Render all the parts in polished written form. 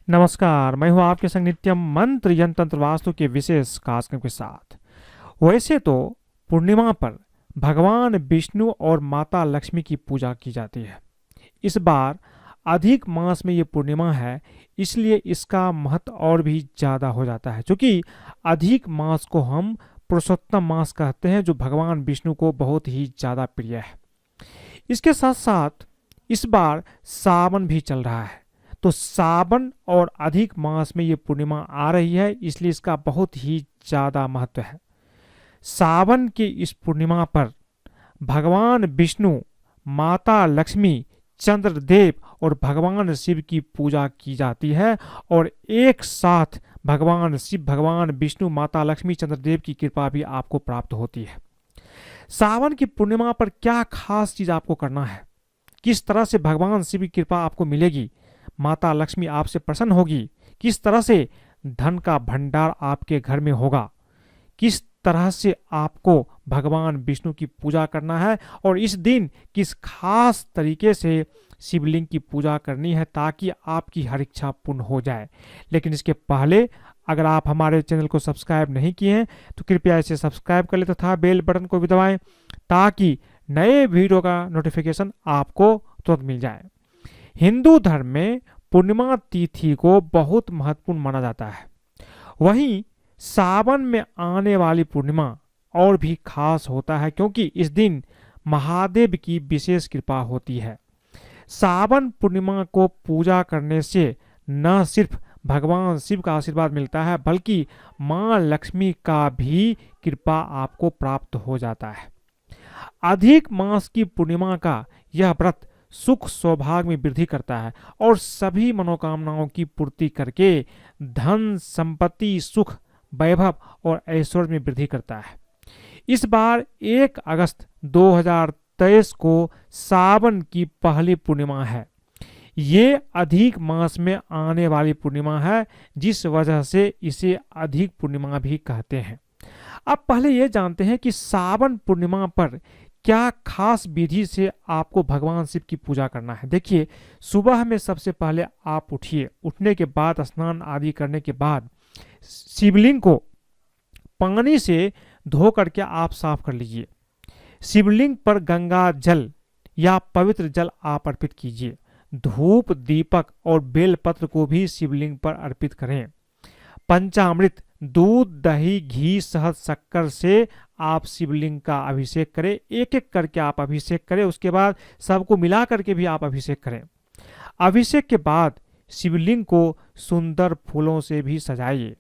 नमस्कार, मैं हूं आपके संग नित्यम मंत्र यंत्र तंत्र वास्तु के विशेष कार्यक्रम के साथ। वैसे तो पूर्णिमा पर भगवान विष्णु और माता लक्ष्मी की पूजा की जाती है। इस बार अधिक मास में ये पूर्णिमा है, इसलिए इसका महत्व और भी ज़्यादा हो जाता है, क्योंकि अधिक मास को हम पुरुषोत्तम मास कहते हैं, जो भगवान विष्णु को बहुत ही ज़्यादा प्रिय है। इसके साथ साथ इस बार सावन भी चल रहा है, तो सावन और अधिक मास में ये पूर्णिमा आ रही है, इसलिए इसका बहुत ही ज़्यादा महत्व है। सावन की इस पूर्णिमा पर भगवान विष्णु, माता लक्ष्मी, चंद्रदेव और भगवान शिव की पूजा की जाती है, और एक साथ भगवान शिव, भगवान विष्णु, माता लक्ष्मी, चंद्रदेव की कृपा भी आपको प्राप्त होती है। सावन की पूर्णिमा पर क्या खास चीज आपको करना है, किस तरह से भगवान शिव की कृपा आपको मिलेगी, माता लक्ष्मी आपसे प्रसन्न होगी, किस तरह से धन का भंडार आपके घर में होगा, किस तरह से आपको भगवान विष्णु की पूजा करना है, और इस दिन किस खास तरीके से शिवलिंग की पूजा करनी है ताकि आपकी हर इच्छा पूर्ण हो जाए। लेकिन इसके पहले अगर आप हमारे चैनल को सब्सक्राइब नहीं किए हैं तो कृपया इसे सब्सक्राइब कर ले तथा बेल बटन को भी दबाएं, ताकि नए वीडियो का नोटिफिकेशन आपको तुरंत मिल जाए। हिंदू धर्म में पूर्णिमा तिथि को बहुत महत्वपूर्ण माना जाता है। वहीं सावन में आने वाली पूर्णिमा और भी खास होता है, क्योंकि इस दिन महादेव की विशेष कृपा होती है। सावन पूर्णिमा को पूजा करने से न सिर्फ भगवान शिव का आशीर्वाद मिलता है, बल्कि मां लक्ष्मी का भी कृपा आपको प्राप्त हो जाता है। अधिक मास की पूर्णिमा का यह व्रत सुख सौभाग्य में वृद्धि करता है और सभी मनोकामनाओं की पूर्ति करके धन, संपत्ति, सुख, वैभव और ऐश्वर्य में वृद्धि करता है। इस बार 1 अगस्त 2023 को सावन की पहली पूर्णिमा है। ये अधिक मास में आने वाली पूर्णिमा है, जिस वजह से इसे अधिक पूर्णिमा भी कहते हैं। अब पहले ये जानते हैं कि सावन पूर्णिमा पर क्या खास विधि से आपको भगवान शिव की पूजा करना है। देखिए, सुबह में सबसे पहले आप उठिए, उठने के बाद स्नान आदि करने के बाद शिवलिंग को पानी से धो करके आप साफ कर लीजिए। शिवलिंग पर गंगा जल या पवित्र जल आप अर्पित कीजिए। धूप, दीपक और बेलपत्र को भी शिवलिंग पर अर्पित करें। पंचामृत, दूध, दही, घी, शहद, शक्कर से आप शिवलिंग का अभिषेक करें। एक एक करके आप अभिषेक करें, उसके बाद सबको मिला करके भी आप अभिषेक करें। अभिषेक के बाद शिवलिंग को सुंदर फूलों से भी सजाइए।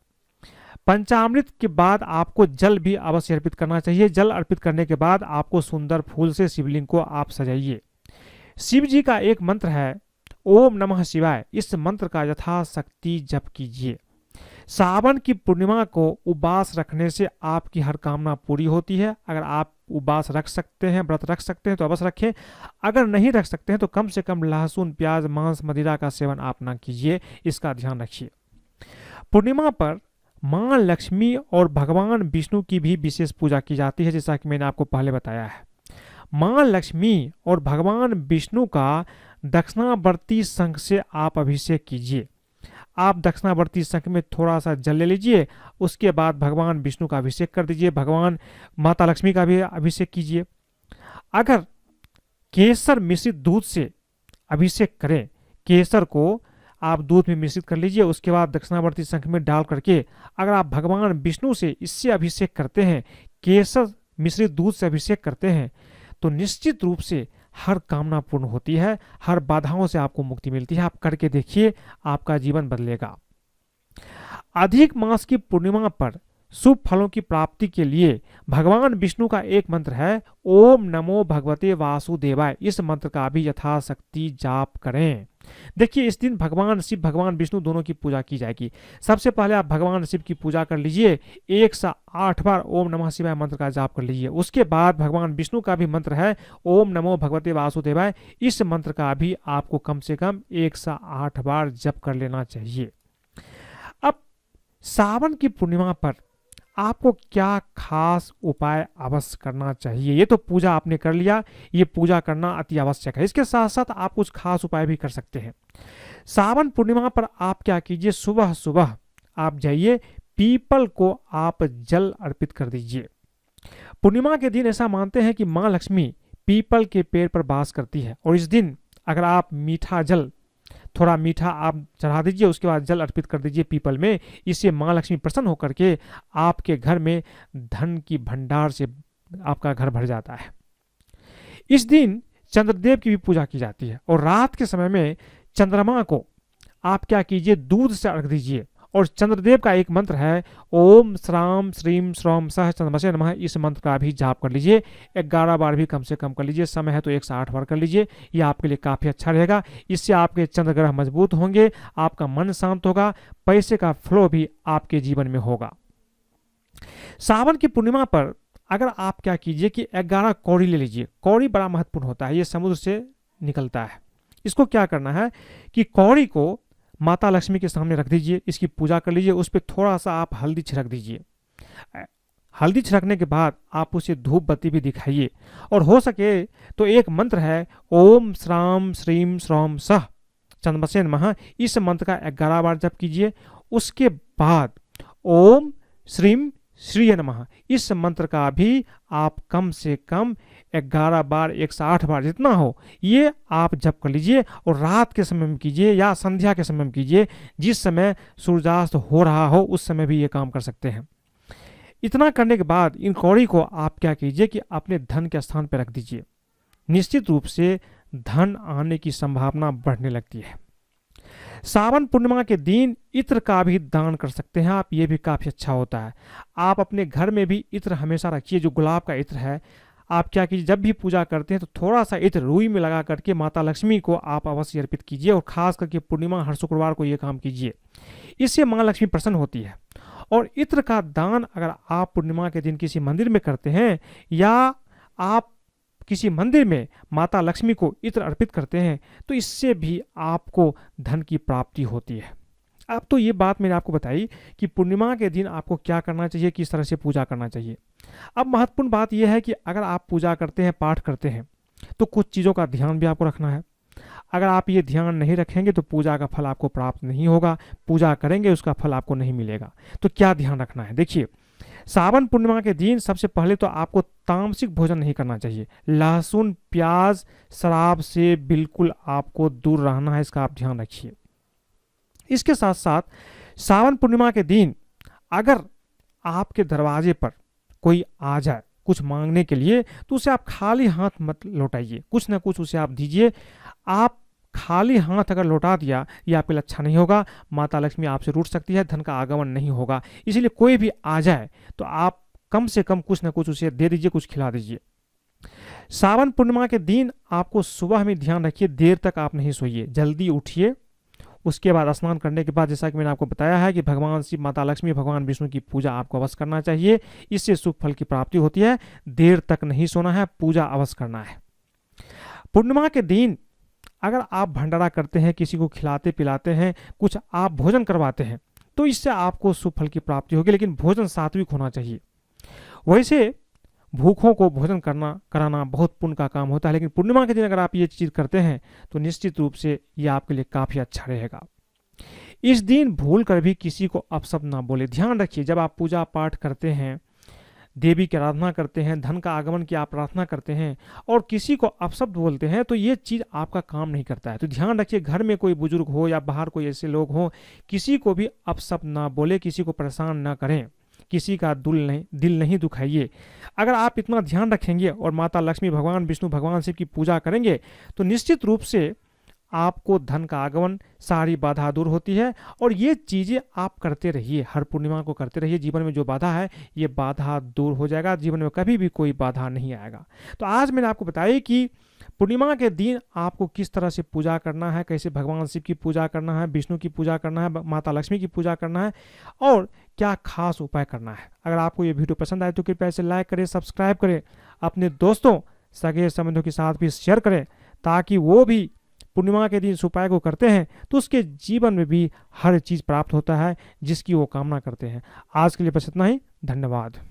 पंचामृत के बाद आपको जल भी अवश्य अर्पित करना चाहिए। जल अर्पित करने के बाद आपको सुंदर फूल से शिवलिंग को आप सजाइए। शिव जी का एक मंत्र है, ओम नमः शिवाय। इस मंत्र का यथाशक्ति जप कीजिए। सावन की पूर्णिमा को उपवास रखने से आपकी हर कामना पूरी होती है। अगर आप उपवास रख सकते हैं, व्रत रख सकते हैं तो अवश्य रखें। अगर नहीं रख सकते हैं तो कम से कम लहसुन, प्याज, मांस, मदिरा का सेवन आप ना कीजिए, इसका ध्यान रखिए। पूर्णिमा पर मां लक्ष्मी और भगवान विष्णु की भी विशेष पूजा की जाती है, जैसा कि मैंने आपको पहले बताया है। मां लक्ष्मी और भगवान विष्णु का दक्षिणावर्ती शंख से आप अभिषेक कीजिए। आप दक्षिणावर्ती शंख में थोड़ा सा जल ले लीजिए, उसके बाद भगवान विष्णु का अभिषेक कर दीजिए, भगवान माता लक्ष्मी का भी अभिषेक कीजिए। अगर केसर मिश्रित दूध से अभिषेक करें, केसर को आप दूध में मिश्रित कर लीजिए, उसके बाद दक्षिणावर्ती शंख में डाल करके अगर आप भगवान विष्णु से इससे अभिषेक करते हैं, केसर मिश्रित दूध से अभिषेक करते हैं, तो निश्चित रूप से हर कामना पूर्ण होती है, हर बाधाओं से आपको मुक्ति मिलती है। आप करके देखिए, आपका जीवन बदलेगा। अधिक मास की पूर्णिमा पर शुभ फलों की प्राप्ति के लिए भगवान विष्णु का एक मंत्र है, ओम नमो भगवते वासुदेवाय। इस मंत्र का भी यथाशक्ति जाप करें। देखिए, इस दिन भगवान शिव, भगवान विष्णु दोनों की पूजा की जाएगी। सबसे पहले आप भगवान शिव की पूजा कर लीजिए, 108 बार ओम नमः शिवाय मंत्र का जाप कर लीजिए। उसके बाद भगवान विष्णु का भी मंत्र है, ओम नमो भगवते वासुदेवाय। इस मंत्र का भी आपको कम से कम 108 बार जप कर लेना चाहिए। अब सावन की पूर्णिमा पर आपको क्या खास उपाय अवश्य करना चाहिए? ये तो पूजा आपने कर लिया, ये पूजा करना अति आवश्यक है। इसके साथ साथ आप कुछ खास उपाय भी कर सकते हैं। सावन पूर्णिमा पर आप क्या कीजिए, सुबह सुबह आप जाइए, पीपल को आप जल अर्पित कर दीजिए। पूर्णिमा के दिन ऐसा मानते हैं कि माँ लक्ष्मी पीपल के पेड़ पर वास करती है, और इस दिन अगर आप मीठा जल, थोड़ा मीठा आप चढ़ा दीजिए, उसके बाद जल अर्पित कर दीजिए पीपल में। इससे माँ लक्ष्मी प्रसन्न होकर के आपके घर में धन की भंडार से आपका घर भर जाता है। इस दिन चंद्रदेव की भी पूजा की जाती है, और रात के समय में चंद्रमा को आप क्या कीजिए, दूध से अर्घ दीजिए। और चंद्रदेव का एक मंत्र है, ओम श्राम श्रीम श्रौम सह चंद्रमसे नमः। इस मंत्र का भी जाप कर लीजिए, 11 बार भी कम से कम कर लीजिए। समय है तो 108 बार कर लीजिए, यह आपके लिए काफ़ी अच्छा रहेगा। इससे आपके चंद्र ग्रह मजबूत होंगे, आपका मन शांत होगा, पैसे का फ्लो भी आपके जीवन में होगा। सावन की पूर्णिमा पर अगर आप क्या कीजिए कि 11 कौड़ी ले लीजिए। कौड़ी बड़ा महत्वपूर्ण होता है, ये समुद्र से निकलता है। इसको क्या करना है कि कौड़ी को माता लक्ष्मी के सामने रख दीजिए, इसकी पूजा कर लीजिए। उस पर थोड़ा सा आप हल्दी छिड़क दीजिए। हल्दी छिड़कने के बाद आप उसे धूप बत्ती भी दिखाइए, और हो सके तो एक मंत्र है, ओम श्राम श्रीम श्रौम सह चंद्रमसे नमः। इस मंत्र का 11 बार जप कीजिए। उसके बाद ओम श्रीम श्रीय नमः, इस मंत्र का भी आप कम से कम 11 बार, 108 बार जितना हो, ये आप जप कर लीजिए। और रात के समय में कीजिए या संध्या के समय में कीजिए, जिस समय सूर्यास्त हो रहा हो उस समय भी ये काम कर सकते हैं। इतना करने के बाद इन कौड़ी को आप क्या कीजिए कि अपने धन के स्थान पर रख दीजिए। निश्चित रूप से धन आने की संभावना बढ़ने लगती है। सावन पूर्णिमा के दिन इत्र का भी दान कर सकते हैं आप, ये भी काफ़ी अच्छा होता है। आप अपने घर में भी इत्र हमेशा रखिए। जो गुलाब का इत्र है, आप क्या कीजिए, जब भी पूजा करते हैं तो थोड़ा सा इत्र रुई में लगा करके माता लक्ष्मी को आप अवश्य अर्पित कीजिए, और खास करके पूर्णिमा हर शुक्रवार को ये काम कीजिए। इससे माँ लक्ष्मी प्रसन्न होती है। और इत्र का दान अगर आप पूर्णिमा के दिन किसी मंदिर में करते हैं, या आप किसी मंदिर में माता लक्ष्मी को इत्र अर्पित करते हैं, तो इससे भी आपको धन की प्राप्ति होती है। अब तो ये बात मैंने आपको बताई कि पूर्णिमा के दिन आपको क्या करना चाहिए, किस तरह से पूजा करना चाहिए। अब महत्वपूर्ण बात यह है कि अगर आप पूजा करते हैं, पाठ करते हैं, तो कुछ चीज़ों का ध्यान भी आपको रखना है। अगर आप ये ध्यान नहीं रखेंगे तो पूजा का फल आपको प्राप्त नहीं होगा। पूजा करेंगे उसका फल आपको नहीं मिलेगा। तो क्या ध्यान रखना है, देखिए, सावन पूर्णिमा के दिन सबसे पहले तो आपको तामसिक भोजन नहीं करना चाहिए। लहसुन, प्याज, शराब से बिल्कुल आपको दूर रहना है, इसका आप ध्यान रखिए। इसके साथ साथ सावन पूर्णिमा के दिन अगर आपके दरवाजे पर कोई आ जाए कुछ मांगने के लिए, तो उसे आप खाली हाथ मत लौटाइए, कुछ ना कुछ उसे आप दीजिए। आप खाली हाथ अगर लौटा दिया, ये आपके लिए अच्छा नहीं होगा। माता लक्ष्मी आपसे रूठ सकती है, धन का आगमन नहीं होगा। इसीलिए कोई भी आ जाए तो आप कम से कम कुछ ना कुछ उसे दे दीजिए, कुछ खिला दीजिए। सावन पूर्णिमा के दिन आपको सुबह में ध्यान रखिए, देर तक आप नहीं सोइए, जल्दी उठिए। उसके बाद स्नान करने के बाद, जैसा कि मैंने आपको बताया है कि भगवान शिव, माता लक्ष्मी, भगवान विष्णु की पूजा आपको अवश्य करना चाहिए। इससे शुभ फल की प्राप्ति होती है। देर तक नहीं सोना है, पूजा अवश्य करना है। पूर्णिमा के दिन अगर आप भंडारा करते हैं, किसी को खिलाते पिलाते हैं, कुछ आप भोजन करवाते हैं, तो इससे आपको शुभ फल की प्राप्ति होगी। लेकिन भोजन सात्विक होना चाहिए। वैसे भूखों को भोजन कराना बहुत पुण्य का काम होता है, लेकिन पूर्णिमा के दिन अगर आप ये चीज़ करते हैं तो निश्चित रूप से ये आपके लिए काफ़ी अच्छा रहेगा। इस दिन भूल कर भी किसी को अपशब्द ना बोले। ध्यान रखिए, जब आप पूजा पाठ करते हैं, देवी की आराधना करते हैं, धन का आगमन की आप प्रार्थना करते हैं, और किसी को अपशब्द बोलते हैं, तो ये चीज़ आपका काम नहीं करता है। तो ध्यान रखिए, घर में कोई बुजुर्ग हो या बाहर कोई ऐसे लोग हों, किसी को भी अपशब्द ना बोले, किसी को परेशान ना करें, किसी का दिल नहीं दुखाइए। अगर आप इतना ध्यान रखेंगे और माता लक्ष्मी, भगवान विष्णु, भगवान शिव की पूजा करेंगे, तो निश्चित रूप से आपको धन का आगमन, सारी बाधा दूर होती है। और ये चीज़ें आप करते रहिए, हर पूर्णिमा को करते रहिए। जीवन में जो बाधा है, ये बाधा दूर हो जाएगा। जीवन में कभी भी कोई बाधा नहीं आएगा। तो आज मैंने आपको बताया कि पूर्णिमा के दिन आपको किस तरह से पूजा करना है, कैसे भगवान शिव की पूजा करना है, विष्णु की पूजा करना है, माता लक्ष्मी की पूजा करना है, और क्या खास उपाय करना है। अगर आपको ये वीडियो पसंद आए तो कृपया इसे लाइक करें, सब्सक्राइब करें, अपने दोस्तों, सगे संबंधियों के साथ भी शेयर करें, ताकि वो भी पूर्णिमा के दिन इस उपाय को करते हैं तो उसके जीवन में भी हर चीज़ प्राप्त होता है जिसकी वो कामना करते हैं। आज के लिए बस इतना ही। धन्यवाद।